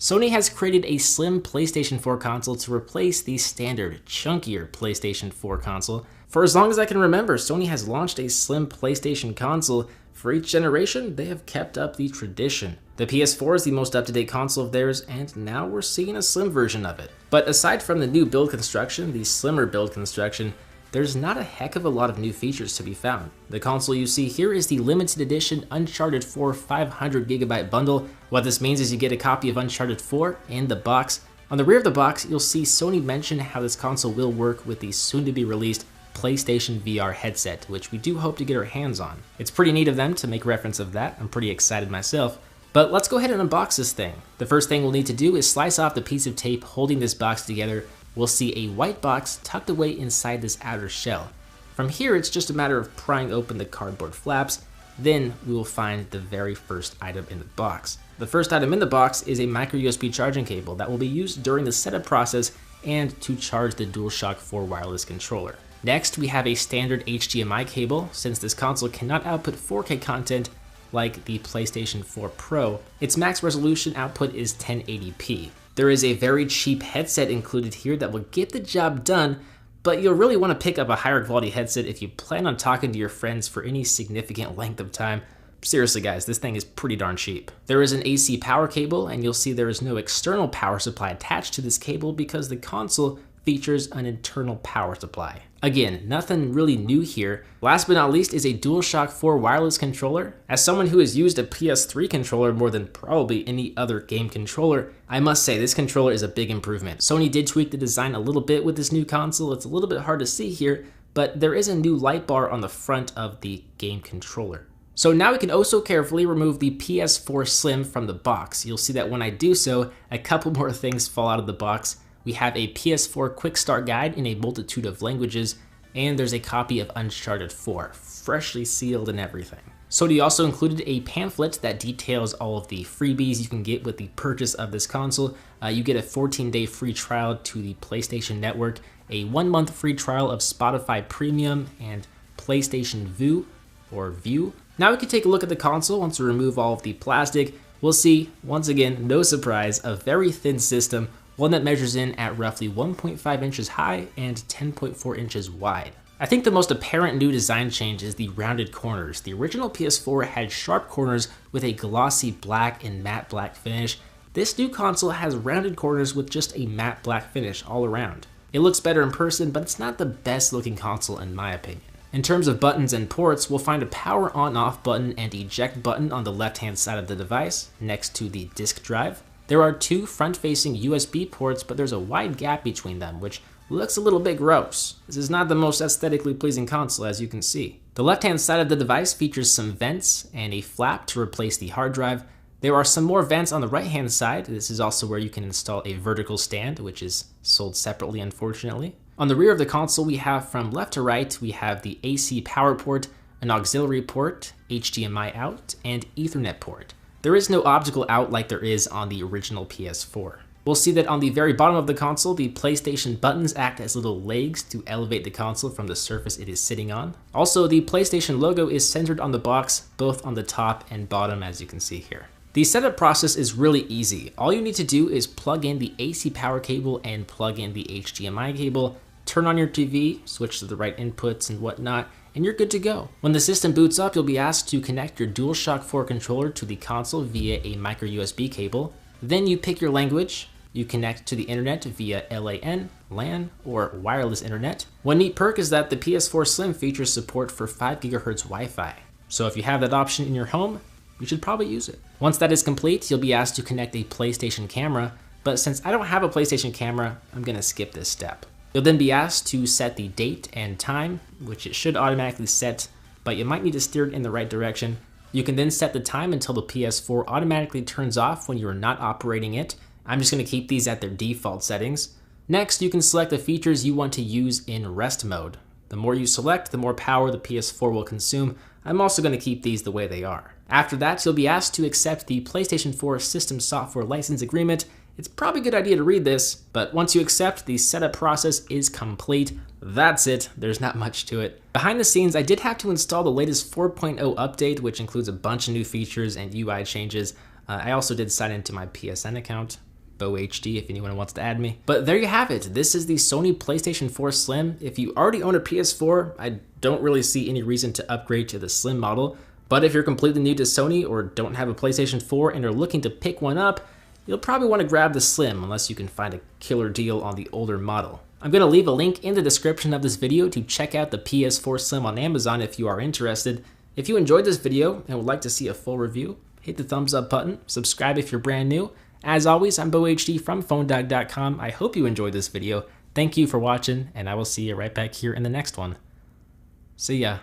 Sony has created a slim PlayStation 4 console to replace the standard, chunkier PlayStation 4 console. For as long as I can remember, Sony has launched a slim PlayStation console. For each generation, they have kept up the tradition. The PS4 is the most up-to-date console of theirs, and now we're seeing a slim version of it. But aside from the new build construction, the slimmer build construction, there's not a heck of a lot of new features to be found. The console you see here is the limited edition Uncharted 4 500GB bundle. What this means is you get a copy of Uncharted 4 in the box. On the rear of the box, you'll see Sony mention how this console will work with the soon-to-be-released PlayStation VR headset, which we do hope to get our hands on. It's pretty neat of them to make reference of that. I'm pretty excited myself. But let's go ahead and unbox this thing. The first thing we'll need to do is slice off the piece of tape holding this box together. We'll see a white box tucked away inside this outer shell. From here, it's just a matter of prying open the cardboard flaps. Then we will find the very first item in the box. The first item in the box is a micro USB charging cable that will be used during the setup process and to charge the DualShock 4 wireless controller. Next, we have a standard HDMI cable. Since this console cannot output 4K content like the PlayStation 4 Pro, its max resolution output is 1080p. There is a very cheap headset included here that will get the job done, but you'll really want to pick up a higher quality headset if you plan on talking to your friends for any significant length of time. Seriously guys, this thing is pretty darn cheap. There is an AC power cable, and you'll see there is no external power supply attached to this cable because the console features an internal power supply. Again, nothing really new here. Last but not least is a DualShock 4 wireless controller. As someone who has used a PS3 controller more than probably any other game controller, I must say this controller is a big improvement. Sony did tweak the design a little bit with this new console. It's a little bit hard to see here, but there is a new light bar on the front of the game controller. So now we can also carefully remove the PS4 Slim from the box. You'll see that when I do so, a couple more things fall out of the box. We have a PS4 quick start guide in a multitude of languages, and there's a copy of Uncharted 4, freshly sealed and everything. Sony also included a pamphlet that details all of the freebies you can get with the purchase of this console. You get a 14-day free trial to the PlayStation Network, a 1-month free trial of Spotify Premium and PlayStation Vue, or View. Now we can take a look at the console once we remove all of the plastic. We'll see, once again, no surprise, a very thin system, one that measures in at roughly 1.5 inches high and 10.4 inches wide. I think the most apparent new design change is the rounded corners. The original PS4 had sharp corners with a glossy black and matte black finish. This new console has rounded corners with just a matte black finish all around. It looks better in person, but it's not the best looking console in my opinion. In terms of buttons and ports, we'll find a power on-off button and eject button on the left-hand side of the device next to the disk drive. There are two front-facing USB ports, but there's a wide gap between them, which looks a little bit gross. This is not the most aesthetically pleasing console, as you can see. The left-hand side of the device features some vents and a flap to replace the hard drive. There are some more vents on the right-hand side. This is also where you can install a vertical stand, which is sold separately, unfortunately. On the rear of the console, we have from left to right, we have the AC power port, an auxiliary port, HDMI out, and Ethernet port. There is no optical out like there is on the original PS4. We'll see that on the very bottom of the console, the PlayStation buttons act as little legs to elevate the console from the surface it is sitting on. Also, the PlayStation logo is centered on the box, both on the top and bottom, as you can see here. The setup process is really easy. All you need to do is plug in the AC power cable and plug in the HDMI cable, turn on your TV, switch to the right inputs and whatnot, and you're good to go. When the system boots up, you'll be asked to connect your DualShock 4 controller to the console via a micro USB cable. Then you pick your language. You connect to the internet via LAN, or wireless internet. One neat perk is that the PS4 Slim features support for 5 GHz Wi-Fi. So if you have that option in your home, you should probably use it. Once that is complete, you'll be asked to connect a PlayStation camera, but since I don't have a PlayStation camera, I'm gonna skip this step. You'll then be asked to set the date and time, which it should automatically set, but you might need to steer it in the right direction. You can then set the time until the PS4 automatically turns off when you're not operating it. I'm just going to keep these at their default settings. Next, you can select the features you want to use in rest mode. The more you select, the more power the PS4 will consume. I'm also going to keep these the way they are. After that, you'll be asked to accept the PlayStation 4 System Software License Agreement. It's probably a good idea to read this, but once you accept, the setup process is complete. That's it, there's not much to it. Behind the scenes, I did have to install the latest 4.0 update, which includes a bunch of new features and UI changes. I also did sign into my PSN account. BoHD if anyone wants to add me. But there you have it. This is the Sony PlayStation 4 Slim. If you already own a PS4, I don't really see any reason to upgrade to the Slim model. But if you're completely new to Sony or don't have a PlayStation 4 and are looking to pick one up, you'll probably want to grab the Slim unless you can find a killer deal on the older model. I'm going to leave a link in the description of this video to check out the PS4 Slim on Amazon if you are interested. If you enjoyed this video and would like to see a full review, hit the thumbs up button, subscribe if you're brand new. As always, I'm BoHD from PhoneDog.com. I hope you enjoyed this video. Thank you for watching, and I will see you right back here in the next one. See ya.